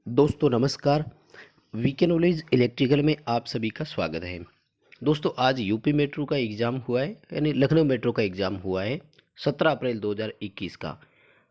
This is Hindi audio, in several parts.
दोस्तों नमस्कार। वीके नॉलेज इलेक्ट्रिकल में आप सभी का स्वागत है। दोस्तों आज यूपी मेट्रो का एग्ज़ाम हुआ है, यानी लखनऊ मेट्रो का एग्ज़ाम हुआ है 17 अप्रैल 2021 का।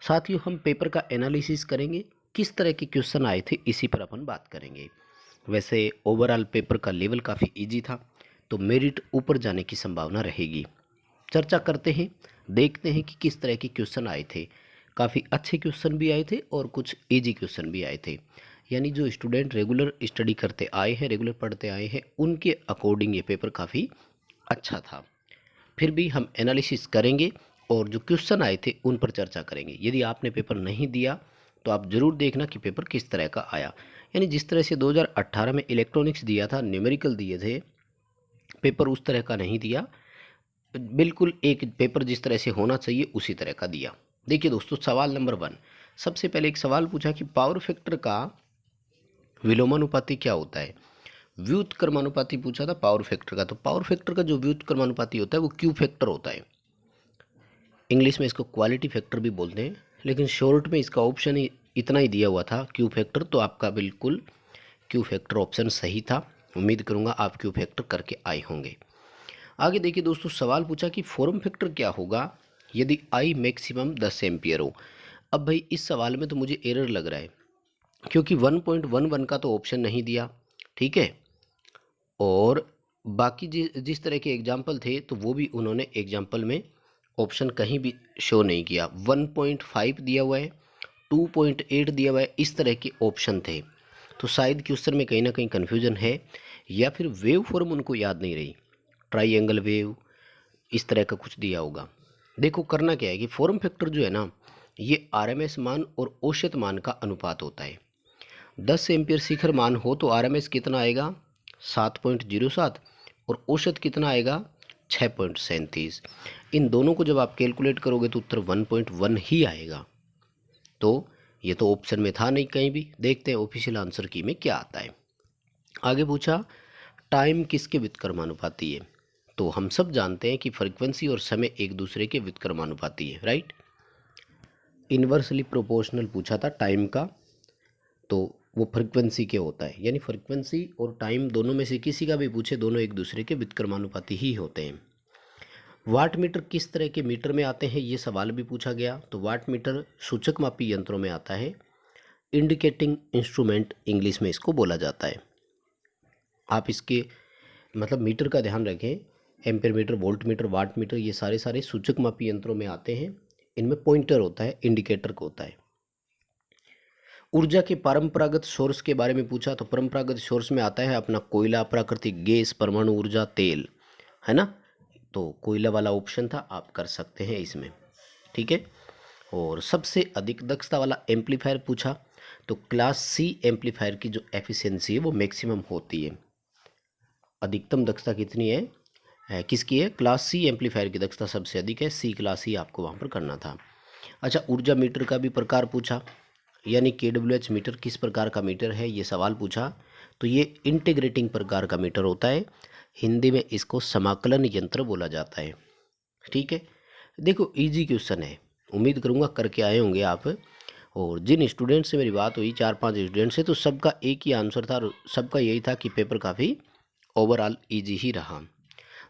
साथियों हम पेपर का एनालिसिस करेंगे, किस तरह के क्वेश्चन आए थे इसी पर अपन बात करेंगे। वैसे ओवरऑल पेपर का लेवल काफ़ी ईजी था, तो मेरिट ऊपर जाने की संभावना रहेगी। चर्चा करते हैं, देखते हैं कि किस तरह के क्वेश्चन आए थे। काफ़ी अच्छे क्वेश्चन भी आए थे और कुछ इजी क्वेश्चन भी आए थे, यानी जो स्टूडेंट रेगुलर स्टडी करते आए हैं, रेगुलर पढ़ते आए हैं, उनके अकॉर्डिंग ये पेपर काफ़ी अच्छा था। फिर भी हम एनालिसिस करेंगे और जो क्वेश्चन आए थे उन पर चर्चा करेंगे। यदि आपने पेपर नहीं दिया तो आप ज़रूर देखना कि पेपर किस तरह का आया। यानी जिस तरह से 2018 में इलेक्ट्रॉनिक्स दिया था, न्यूमेरिकल दिए थे, पेपर उस तरह का नहीं दिया। बिल्कुल एक पेपर जिस तरह से होना चाहिए उसी तरह का दिया। देखिए दोस्तों, सवाल नंबर 1। सबसे पहले एक सवाल पूछा कि पावर फैक्टर का विलोमानुपाती क्या होता है। व्युत्क्रमानुपाती पूछा था पावर फैक्टर का। तो पावर फैक्टर का जो व्युत्क्रमानुपाती होता है वो क्यू फैक्टर होता है। इंग्लिश में इसको क्वालिटी फैक्टर भी बोलते हैं, लेकिन शॉर्ट में इसका ऑप्शन ही इतना ही दिया हुआ था, क्यू फैक्टर। तो आपका बिल्कुल क्यू फैक्टर ऑप्शन सही था। उम्मीद करूंगा आप क्यू फैक्टर करके आए होंगे। आगे देखिए दोस्तों, सवाल पूछा कि फॉर्म फैक्टर क्या होगा यदि आई मैक्सिमम 10 एम्पियर हो। अब भाई इस सवाल में तो मुझे एरर लग रहा है, क्योंकि 1.11 का तो ऑप्शन नहीं दिया, ठीक है। और बाकी जिस तरह के एग्जाम्पल थे तो वो भी उन्होंने एग्जाम्पल में ऑप्शन कहीं भी शो नहीं किया। 1.5 दिया हुआ है, 2.8 दिया हुआ है, इस तरह के ऑप्शन थे। तो शायद क्वेश्चन में कहीं ना कहीं कन्फ्यूजन है, या फिर वेव फॉर्म उनको याद नहीं रही। ट्राइएंगल वेव इस तरह का कुछ दिया होगा। देखो करना क्या है कि फॉर्म फैक्टर जो है ना, ये आरएमएस मान और औसत मान का अनुपात होता है। 10 एम्पियर शिखर मान हो तो आरएमएस कितना आएगा 7.07, और औसत कितना आएगा 6.37। इन दोनों को जब आप कैलकुलेट करोगे तो उत्तर 1.1 ही आएगा। तो ये तो ऑप्शन में था नहीं कहीं भी। देखते हैं ऑफिशियल आंसर की में क्या आता है। आगे पूछा टाइम किसके व्युत्क्रमानुपाती है। तो हम सब जानते हैं कि फ्रीक्वेंसी और समय एक दूसरे के व्युत्क्रमानुपाती है, राइट। इन्वर्सली प्रोपोर्शनल पूछा था टाइम का, तो वो फ्रीक्वेंसी के होता है। यानी फ्रीक्वेंसी और टाइम दोनों में से किसी का भी पूछे, दोनों एक दूसरे के व्युत्क्रमानुपाती ही होते हैं। वाट मीटर किस तरह के मीटर में आते हैं, ये सवाल भी पूछा गया। तो वाट मीटर सूचक मापी यंत्रों में आता है। इंडिकेटिंग इंस्ट्रूमेंट इंग्लिश में इसको बोला जाता है। आप इसके मतलब मीटर का ध्यान रखें। Ampere meter, volt meter, watt meter, ये सारे सारे सूचक मापी यंत्रों में आते हैं। इनमें पॉइंटर होता है, इंडिकेटर को होता है। ऊर्जा के परंपरागत सोर्स के बारे में पूछा। तो परंपरागत सोर्स में आता है अपना कोयला, प्राकृतिक गैस, परमाणु ऊर्जा, तेल, है ना। तो कोयला वाला ऑप्शन था, आप कर सकते हैं इसमें, ठीक है। और सबसे अधिक दक्षता वाला एम्पलीफायर पूछा। तो क्लास सी एम्पलीफायर की जो एफिशिएंसी है वो मैक्सिमम होती है। अधिकतम दक्षता कितनी है, किसकी है, क्लास सी एम्पलीफायर की दक्षता सबसे अधिक है। सी क्लास ही आपको वहाँ पर करना था। अच्छा, ऊर्जा मीटर का भी प्रकार पूछा, यानी KWH मीटर किस प्रकार का मीटर है, ये सवाल पूछा। तो ये इंटीग्रेटिंग प्रकार का मीटर होता है। हिंदी में इसको समाकलन यंत्र बोला जाता है, ठीक है। देखो इजी क्वेश्चन है, उम्मीद करूँगा करके आए होंगे आप। और जिन स्टूडेंट से मेरी बात हुई, 4-5 स्टूडेंट से, तो सबका एक ही आंसर था, और सबका यही था कि पेपर काफ़ी ओवरऑल इजी ही रहा।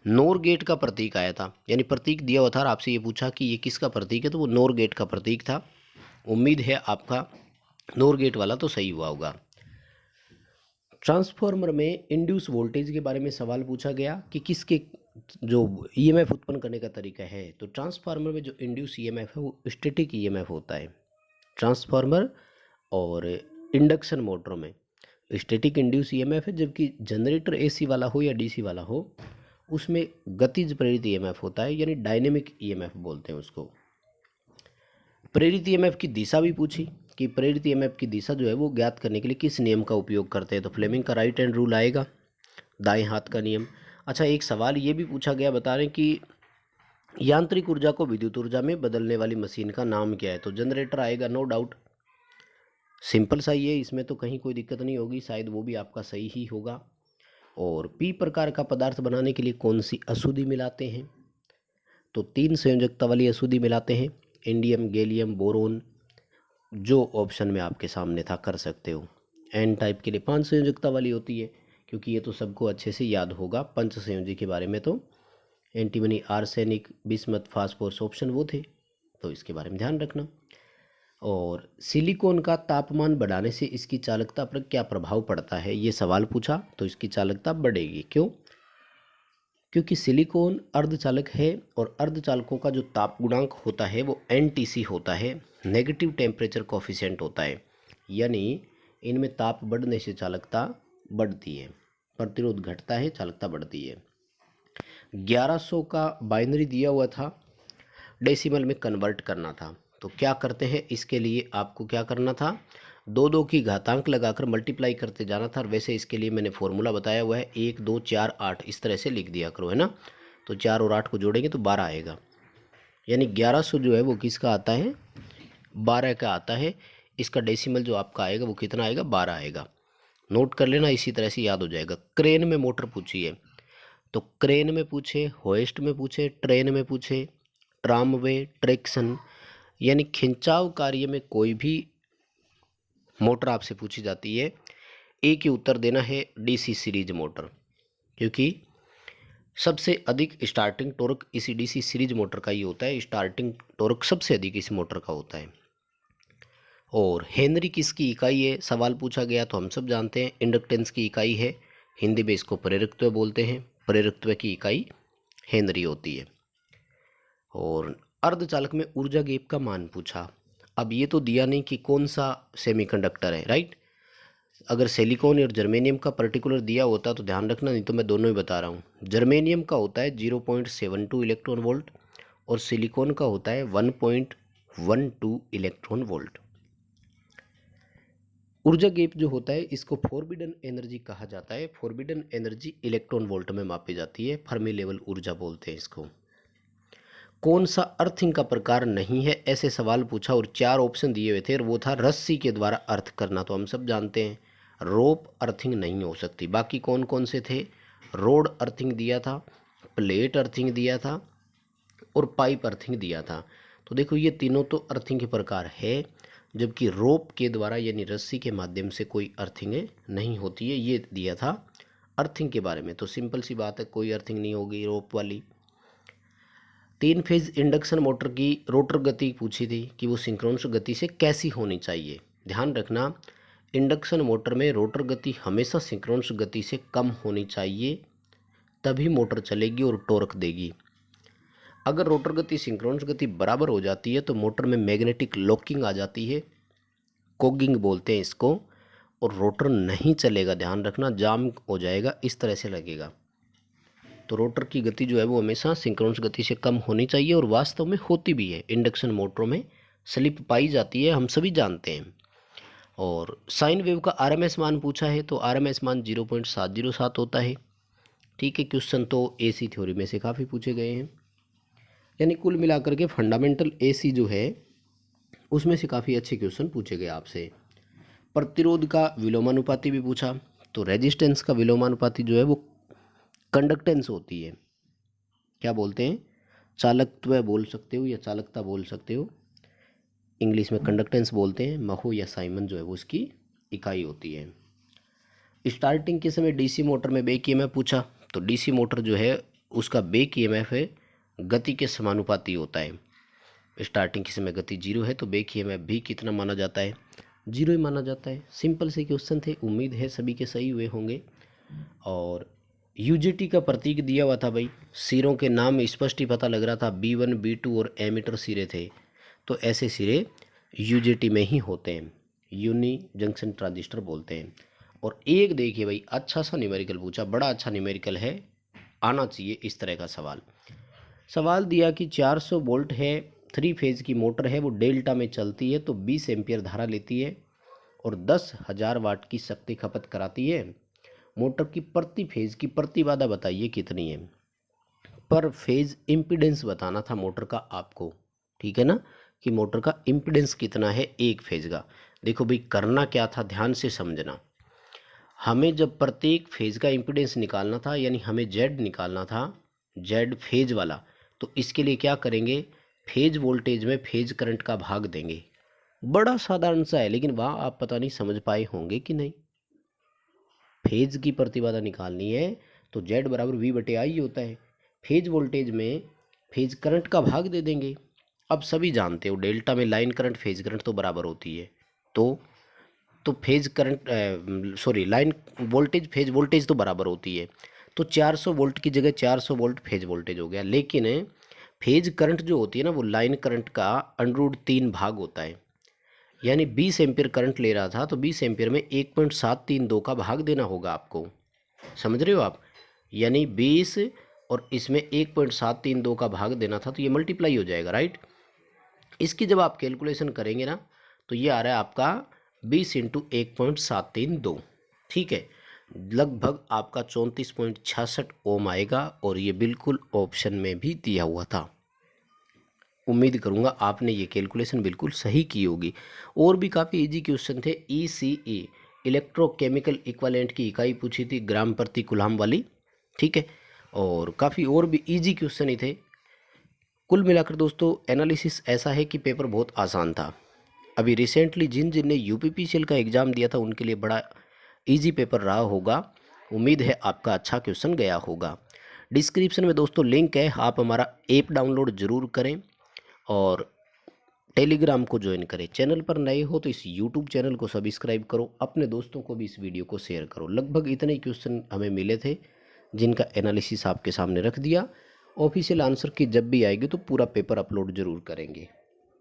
नोर गेट का प्रतीक आया था, यानी प्रतीक दिया हुआ था और आपसे ये पूछा कि ये किसका प्रतीक है, तो वो नोर गेट का प्रतीक था। उम्मीद है आपका नोर गेट वाला तो सही हुआ होगा। ट्रांसफार्मर में इंड्यूस वोल्टेज के बारे में सवाल पूछा गया कि किसके जो ईएमएफ उत्पन्न करने का तरीका है। तो ट्रांसफार्मर में जो इंड्यूस ईएमएफ है वो स्टैटिक ईएमएफ होता है। ट्रांसफार्मर और इंडक्शन मोटरों में स्टैटिक इंड्यूस ईएमएफ है, जबकि जनरेटर एसी वाला हो या डीसी वाला हो उसमें गतिज प्रेरित ईएमएफ होता है, यानी डायनेमिक ईएमएफ बोलते हैं उसको। प्रेरित ईएमएफ की दिशा भी पूछी कि प्रेरित ईएमएफ की दिशा जो है वो ज्ञात करने के लिए किस नियम का उपयोग करते हैं। तो फ्लेमिंग का राइट हैंड रूल आएगा, दाएं हाथ का नियम। अच्छा, एक सवाल ये भी पूछा गया, बता रहे कि यांत्रिक ऊर्जा को विद्युत ऊर्जा में बदलने वाली मशीन का नाम क्या है। तो जनरेटर आएगा, नो डाउट। सिंपल सा ही है, इसमें तो कहीं कोई दिक्कत नहीं होगी, शायद वो भी आपका सही ही होगा। और पी प्रकार का पदार्थ बनाने के लिए कौन सी अशुद्धि मिलाते हैं। तो 3 संयोजकता वाली अशुद्धि मिलाते हैं, इंडियम, गैलियम, बोरोन। जो ऑप्शन में आपके सामने था कर सकते हो। एन टाइप के लिए 5 संयोजकता वाली होती है, क्योंकि ये तो सबको अच्छे से याद होगा पंच संयोजी के बारे में। तो antimony, arsenic, bismuth, phosphorus option वो थे, तो इसके बारे में ध्यान रखना। और सिलिकॉन का तापमान बढ़ाने से इसकी चालकता पर क्या प्रभाव पड़ता है, ये सवाल पूछा। तो इसकी चालकता बढ़ेगी। क्यों? क्योंकि सिलिकॉन अर्धचालक है और अर्धचालकों का जो ताप गुणांक होता है वो एनटीसी होता है, नेगेटिव टेम्परेचर कोफिशिएंट होता है, यानी इनमें ताप बढ़ने से चालकता बढ़ती है, प्रतिरोध घटता है, चालकता बढ़ती है। 1100 का बाइनरी दिया हुआ था, डेसिमल में कन्वर्ट करना था, तो क्या करते हैं, इसके लिए आपको क्या करना था, 2 की घातांक लगाकर मल्टीप्लाई करते जाना था। और वैसे इसके लिए मैंने फॉर्मूला बताया हुआ है, 1 2 4 8 इस तरह से लिख दिया करो, है ना। तो 4 और 8 को जोड़ेंगे तो 12 आएगा, यानी 1100 जो है वो किसका आता है, 12 का आता है। इसका डेसिमल जो आपका आएगा वो कितना आएगा, 12 आएगा। नोट कर लेना, इसी तरह से याद हो जाएगा। क्रेन में मोटर पूछी है, तो क्रेन में पूछे, होइस्ट में पूछे, ट्रेन में पूछे, ट्रामवे, ट्रैक्शन, यानी खिंचाव कार्य में कोई भी मोटर आपसे पूछी जाती है, ए के उत्तर देना है डीसी सीरीज मोटर, क्योंकि सबसे अधिक स्टार्टिंग टॉर्क इसी डीसी सीरीज मोटर का ही होता है। स्टार्टिंग टॉर्क सबसे अधिक इस मोटर का होता है। और हेनरी किसकी इकाई है, सवाल पूछा गया, तो हम सब जानते हैं इंडक्टेंस की इकाई है, हिंदी में इसको प्रेरकत्व बोलते हैं, प्रेरकत्व की इकाई हेनरी होती है। और अर्धचालक में ऊर्जा गैप का मान पूछा। अब ये तो दिया नहीं कि कौन सा सेमीकंडक्टर है, राइट। अगर सिलिकॉन और जर्मेनियम का पर्टिकुलर दिया होता तो ध्यान रखना, नहीं तो मैं दोनों ही बता रहा हूँ। जर्मेनियम का होता है 0.72 इलेक्ट्रॉन वोल्ट और सिलिकॉन का होता है 1.12 इलेक्ट्रॉन वोल्ट। ऊर्जा गैप जो होता है इसको फॉरबिडन एनर्जी कहा जाता है। फॉरबिडन एनर्जी इलेक्ट्रॉन वोल्ट में मापी जाती है, फर्मी लेवल ऊर्जा बोलते हैं इसको। कौन सा अर्थिंग का प्रकार नहीं है, ऐसे सवाल पूछा और 4 ऑप्शन दिए हुए थे, और वो था रस्सी के द्वारा अर्थ करना। तो हम सब जानते हैं रोप अर्थिंग नहीं हो सकती। बाकी कौन कौन से थे, रोड अर्थिंग दिया था, प्लेट अर्थिंग दिया था और पाइप अर्थिंग दिया था। तो देखो ये तीनों तो अर्थिंग के प्रकार है, जबकि रोप के द्वारा यानी रस्सी के माध्यम से कोई अर्थिंग नहीं होती है, ये दिया था अर्थिंग के बारे में। तो सिंपल सी बात है, कोई अर्थिंग नहीं होगी रोप वाली। 3 फेज इंडक्शन मोटर की रोटर गति पूछी थी कि वो सिंक्रोनस गति से कैसी होनी चाहिए। ध्यान रखना, इंडक्शन मोटर में रोटर गति हमेशा सिंक्रोनस गति से कम होनी चाहिए, तभी मोटर चलेगी और टॉर्क देगी। अगर रोटर गति सिंक्रोनस गति बराबर हो जाती है तो मोटर में मैग्नेटिक लॉकिंग आ जाती है, कोगिंग बोलते हैं इसको, और रोटर नहीं चलेगा। ध्यान रखना, जाम हो जाएगा, इस तरह से लगेगा। तो रोटर की गति जो है वो हमेशा सिंक्रोनस गति से कम होनी चाहिए, और वास्तव में होती भी है। इंडक्शन मोटरों में स्लिप पाई जाती है, हम सभी जानते हैं। और साइन वेव का आरएमएस मान पूछा है, तो आरएमएस मान 0.707 होता है। ठीक है, क्वेश्चन तो एसी थ्योरी में से काफ़ी पूछे गए हैं, यानी कुल मिलाकर के फंडामेंटल एसी जो है उसमें से काफ़ी अच्छे क्वेश्चन पूछे गए आपसे। प्रतिरोध का विलोमानुपाती भी पूछा, तो रेजिस्टेंस का विलोमानुपाती जो है वो कंडक्टेंस होती है। क्या बोलते हैं, चालकत्व बोल सकते हो या चालकता बोल सकते हो, इंग्लिश में कंडक्टेंस बोलते हैं। महो या साइमन जो है वो उसकी इकाई होती है। स्टार्टिंग के समय डीसी मोटर में बैक ईएमएफ पूछा, तो डीसी मोटर जो है उसका बैक ईएमएफ है गति के समानुपाती होता है। स्टार्टिंग के समय गति 0 है तो बैक ईएमएफ भी कितना माना जाता है, 0 ही माना जाता है। सिंपल से क्वेश्चन थे, उम्मीद है सभी के सही हुए होंगे। और यूजेटी का प्रतीक दिया हुआ था भाई, सिरों के नाम स्पष्ट ही पता लग रहा था, B1 B2 और एमीटर सिरे थे, तो ऐसे सिरे यूजेटी में ही होते हैं, यूनी जंक्शन ट्रांजिस्टर बोलते हैं। और एक देखिए भाई, अच्छा सा न्यूमेरिकल पूछा, बड़ा अच्छा न्यूमेरिकल है, आना चाहिए इस तरह का सवाल दिया कि 400 वोल्ट है, 3 फेज की मोटर है, वो डेल्टा में चलती है, तो 20 एम्पियर धारा लेती है और 10,000 वाट की शक्ति खपत कराती है। मोटर की प्रति फेज की प्रतिबाधा बताइए कितनी है। पर फेज इम्पीडेंस बताना था मोटर का आपको, ठीक है ना, कि मोटर का इम्पीडेंस कितना है एक फेज का। देखो भाई, करना क्या था, ध्यान से समझना। हमें जब प्रत्येक फेज का इम्पीडेंस निकालना था, यानी हमें जेड निकालना था, जेड फेज वाला, तो इसके लिए क्या करेंगे, फेज वोल्टेज में फेज करंट का भाग देंगे। बड़ा साधारण सा है, लेकिन वहाँ आप पता नहीं समझ पाए होंगे कि नहीं। फेज की प्रतिबाधा निकालनी है तो जेड बराबर वी बटे आई होता है। फेज वोल्टेज में फेज करंट का भाग दे देंगे। अब सभी जानते हो डेल्टा में लाइन करंट फेज करंट तो बराबर होती है। तो phase current sorry line voltage phase voltage तो बराबर होती है। तो 400 वोल्ट की जगह 400 वोल्ट फेज वोल्टेज हो गया। लेकिन फेज करंट जो होती है ना वो लाइन करंट का √3 भाग होता है। यानी 20 एम्पीयर करंट ले रहा था तो 20 एम्पीयर में 1.732 का भाग देना होगा आपको। समझ रहे हो आप? यानी 20 और इसमें 1.732 का भाग देना था तो ये मल्टीप्लाई हो जाएगा, राइट। इसकी जब आप कैलकुलेशन करेंगे ना तो ये आ रहा है आपका 20 इंटू 1.732। ठीक है, लगभग आपका 34.66 ओम आएगा और ये बिल्कुल ऑप्शन में भी दिया हुआ था। उम्मीद करूंगा आपने ये कैलकुलेशन बिल्कुल सही की होगी। और भी काफ़ी इजी क्वेश्चन थे। ECE इलेक्ट्रोकेमिकल इक्विवेलेंट की इकाई पूछी थी ग्राम प्रति कूलम वाली। ठीक है, और काफ़ी और भी इजी क्वेश्चन ही थे। कुल मिलाकर दोस्तों एनालिसिस ऐसा है कि पेपर बहुत आसान था। अभी रिसेंटली जिनने UPPCL का एग्ज़ाम दिया था उनके लिए बड़ा इजी पेपर रहा होगा। उम्मीद है आपका अच्छा क्वेश्चन गया होगा। डिस्क्रिप्शन में दोस्तों लिंक है, आप हमारा ऐप डाउनलोड ज़रूर करें और टेलीग्राम को ज्वाइन करें। चैनल पर नए हो तो इस यूट्यूब चैनल को सब्सक्राइब करो, अपने दोस्तों को भी इस वीडियो को शेयर करो। लगभग इतने क्वेश्चन हमें मिले थे जिनका एनालिसिस आपके सामने रख दिया। ऑफिशियल आंसर की जब भी आएगी तो पूरा पेपर अपलोड ज़रूर करेंगे।